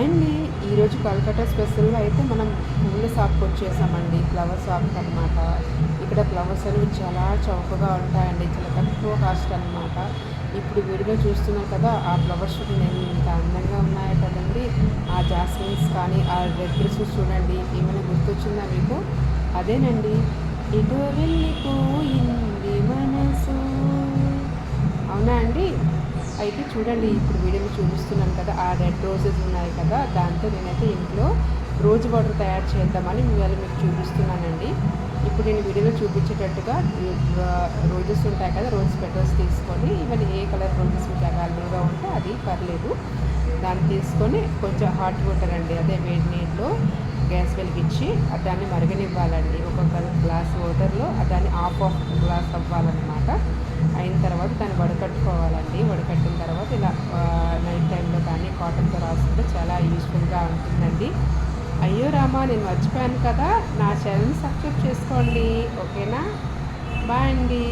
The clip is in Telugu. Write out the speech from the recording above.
అండి ఈరోజు కలకత్తా స్పెషల్‌లో అయితే మనం పూల షాప్‌కి వచ్చేసామండి. ఫ్లవర్ షాప్‌కి అనమాట. ఇక్కడ ఫ్లవర్స్ అనేవి చాలా చౌకగా ఉంటాయండి. చాలా తక్కువ కాస్ట్ అనమాట. ఇప్పుడు వీడియోలో చూస్తున్నారు కదా! ఆ ఫ్లవర్స్ చూడండి ఎంత అందంగా ఉన్నాయో కదండీ! ఆ జాస్మిన్స్ కానీ, ఆ రెడ్ రోసెస్ చూడండి. ఏమైనా గుర్తొచ్చిందా మీకు? అదేనండి. ఎటో వెళ్ళిపోయింది మనసు. అవునా అండి? అయితే చూడండి ఇప్పుడు వీడియోలో చూపిస్తున్నాను కదా! ఆ రెడ్ రోజెస్ ఉన్నాయి కదా! దాంతో నేనైతే ఇంట్లో రోజ్ వాటర్ తయారు చేద్దామని ఇవాళ మీకు చూపిస్తున్నానండి. ఇప్పుడు నేను వీడియోలో చూపించేటట్టుగా రోజెస్ ఉంటాయి కదా! రోజ్ పెటల్స్ తీసుకొని ఈవెన్ ఏ కలర్ రోజెస్ మీకు అవైలబుల్‌గా ఉంటే అది పర్లేదు. దాన్ని తీసుకొని కొంచెం హాట్ వాటర్ అండి అదే వేడి నీటిలో గ్యాస్ వెలిగించి దాన్ని మరగనివ్వాలండి. ఒక గ్లాస్ వాటర్‌లో దాన్ని హాఫ్ గ్లాస్ అవ్వాలన్నమాట. అయిన తర్వాత దాన్ని వడకట్టుకోవాలండి. వడకట్టిన తర్వాత ఇలా నైట్ టైంలో కానీ కాటన్‌తో రాసుకుంటే చాలా యూస్‌ఫుల్‌గా ఉంటుందండి. అయ్యో రామా! నేను మర్చిపోయాను కదా! నా ఛానల్‌ని సబ్స్క్రైబ్ చేసుకోండి. ఓకేనా? బాయ్ అండి.